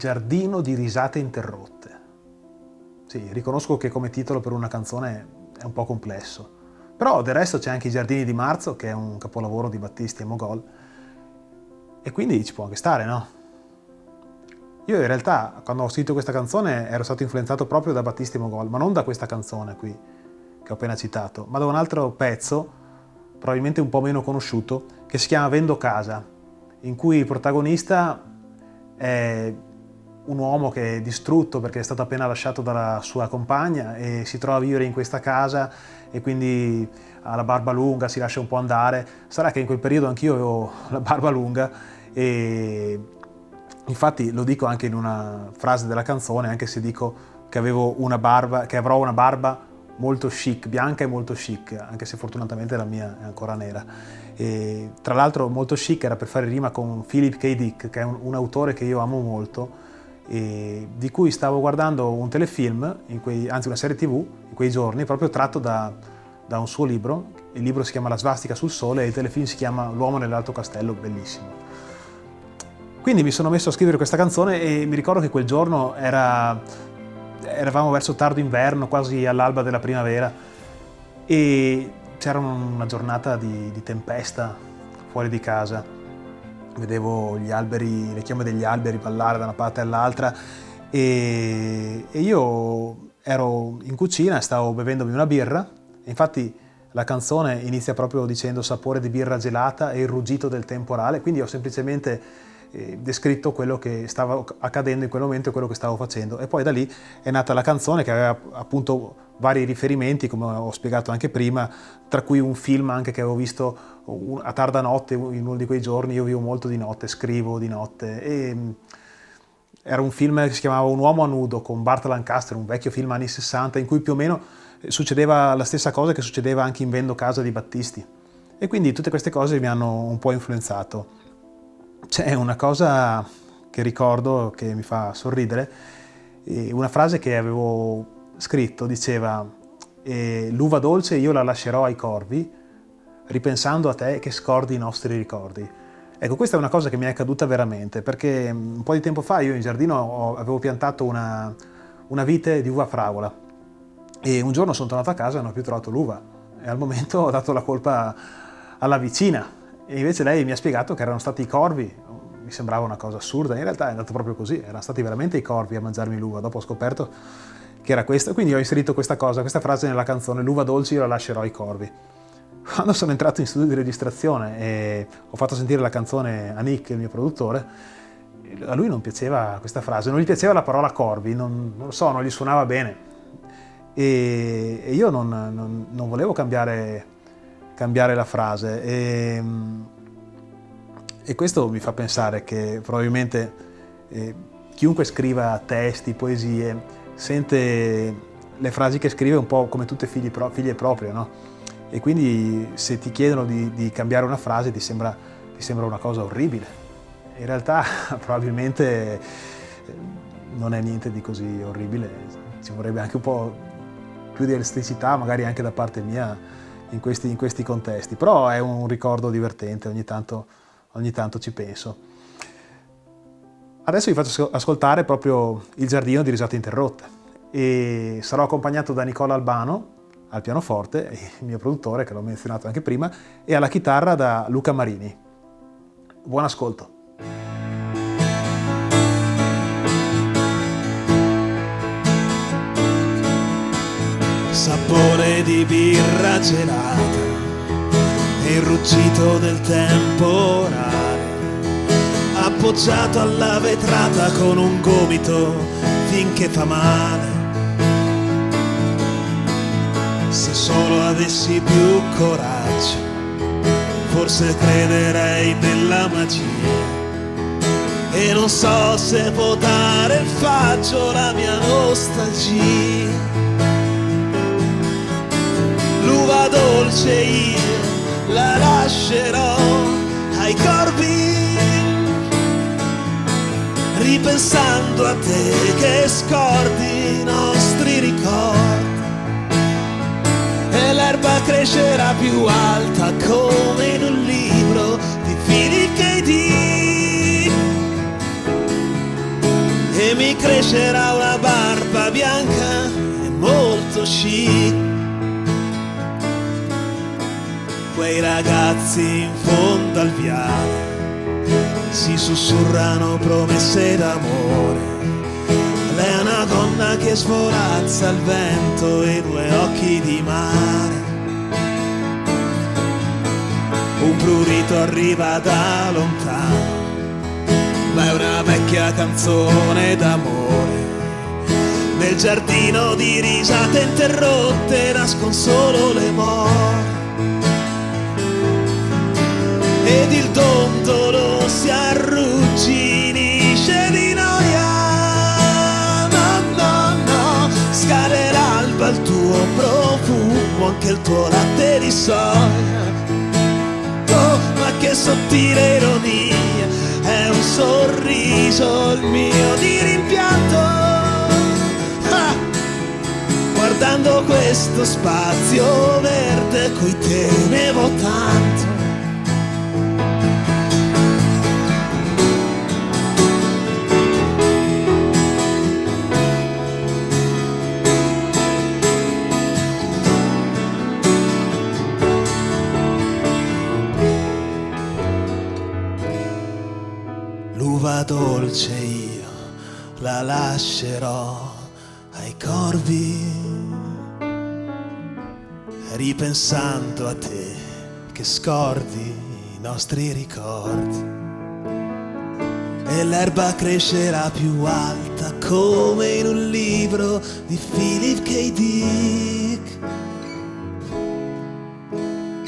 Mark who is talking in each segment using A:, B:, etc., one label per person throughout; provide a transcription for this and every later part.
A: giardino di risate interrotte. Sì, riconosco che come titolo per una canzone è un po' complesso, però del resto c'è anche I giardini di marzo, che è un capolavoro di Battisti e Mogol, e quindi ci può anche stare, no? Io in realtà, quando ho scritto questa canzone, ero stato influenzato proprio da Battisti e Mogol, ma non da questa canzone qui, che ho appena citato, ma da un altro pezzo, probabilmente un po' meno conosciuto, che si chiama Vendo casa, in cui il protagonista è un uomo che è distrutto perché è stato appena lasciato dalla sua compagna e si trova a vivere in questa casa e quindi ha la barba lunga, si lascia un po' andare. Sarà che in quel periodo anch'io avevo la barba lunga e infatti lo dico anche in una frase della canzone, anche se dico che avevo una barba, che avrò una barba molto chic, bianca e molto chic, anche se fortunatamente la mia è ancora nera. E, tra l'altro molto chic era per fare rima con Philip K. Dick, che è un autore che io amo molto, e di cui stavo guardando un telefilm, anzi una serie TV, in quei giorni, proprio tratto da un suo libro. Il libro si chiama La svastica sul sole e il telefilm si chiama L'uomo nell'alto castello, bellissimo. Quindi mi sono messo a scrivere questa canzone e mi ricordo che quel giorno eravamo verso tardo inverno, quasi all'alba della primavera, e c'era una giornata di tempesta fuori di casa. Vedevo gli alberi, le chiome degli alberi ballare da una parte all'altra e io ero in cucina e stavo bevendomi una birra. Infatti la canzone inizia proprio dicendo sapore di birra gelata e il ruggito del temporale, quindi ho semplicemente descritto quello che stava accadendo in quel momento e quello che stavo facendo, e poi da lì è nata la canzone, che aveva appunto vari riferimenti, come ho spiegato anche prima, tra cui un film anche che avevo visto a tarda notte in uno di quei giorni. Io vivo molto di notte, scrivo di notte, e era un film che si chiamava Un uomo a nudo con Burt Lancaster, un vecchio film anni 60 in cui più o meno succedeva la stessa cosa che succedeva anche in Vendo casa di Battisti, e quindi tutte queste cose mi hanno un po' influenzato. C'è una cosa che ricordo che mi fa sorridere, una frase che avevo scritto diceva l'uva dolce io la lascerò ai corvi, ripensando a te che scordi i nostri ricordi. Ecco, questa è una cosa che mi è accaduta veramente, perché un po' di tempo fa io in giardino avevo piantato una vite di uva fragola e un giorno sono tornato a casa e non ho più trovato l'uva, e al momento ho dato la colpa alla vicina. E invece lei mi ha spiegato che erano stati i corvi. Mi sembrava una cosa assurda, in realtà è andato proprio così, erano stati veramente i corvi a mangiarmi l'uva. Dopo ho scoperto che era questo, quindi ho inserito questa frase nella canzone, l'uva dolce io la lascerò ai corvi. Quando sono entrato in studio di registrazione e ho fatto sentire la canzone a Nick, il mio produttore, a lui non piaceva questa frase, non gli piaceva la parola corvi, non lo so, non gli suonava bene, e io non volevo cambiare la frase, e questo mi fa pensare che probabilmente chiunque scriva testi, poesie, sente le frasi che scrive un po' come tutte figlie proprie, no? E quindi se ti chiedono di cambiare una frase ti sembra una cosa orribile. In realtà probabilmente non è niente di così orribile, ci vorrebbe anche un po' più di elasticità, magari anche da parte mia, in questi contesti, però è un ricordo divertente, ogni tanto ci penso. Adesso vi faccio ascoltare proprio Il giardino di risate interrotte e sarò accompagnato da Nicola Albano al pianoforte, il mio produttore che l'ho menzionato anche prima, e alla chitarra da Luca Marini. Buon ascolto.
B: Sapore di birra gelata e il ruggito del temporale, appoggiato alla vetrata con un gomito finché fa male. Se solo avessi più coraggio, forse crederei nella magia, e non so se può dare il faggio la mia nostalgia. L'uva dolce io la lascerò ai corvi, ripensando a te che scordi i nostri ricordi, e l'erba crescerà più alta come in un libro di Philip K. Dick, crescerà una barba bianca e molto chic. Quei ragazzi in fondo al viale si sussurrano promesse d'amore. Lei è una donna che svorazza il vento e due occhi di mare. Un prurito arriva da lontano, ma è una vecchia canzone d'amore. Nel giardino di risate interrotte nascon solo le more. Ed il dondolo si arrugginisce di noia. No, no, no, scade l'alba il tuo profumo, anche il tuo latte di soia. Oh, ma che sottile ironia, è un sorriso il mio di rimpianto. Ah, guardando questo spazio verde cui temevo tanto. L'uva dolce io la lascerò ai corvi, ripensando a te che scordi i nostri ricordi. E l'erba crescerà più alta come in un libro di Philip K. Dick.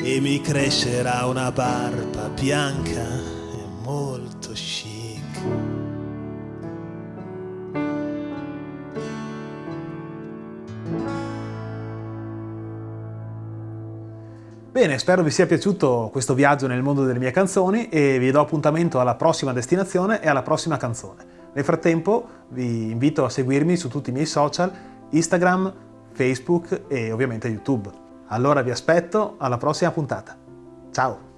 B: E mi crescerà una barba bianca e molto chic.
A: Bene, spero vi sia piaciuto questo viaggio nel mondo delle mie canzoni e vi do appuntamento alla prossima destinazione e alla prossima canzone. Nel frattempo vi invito a seguirmi su tutti i miei social, Instagram, Facebook e ovviamente YouTube. Allora vi aspetto alla prossima puntata. Ciao!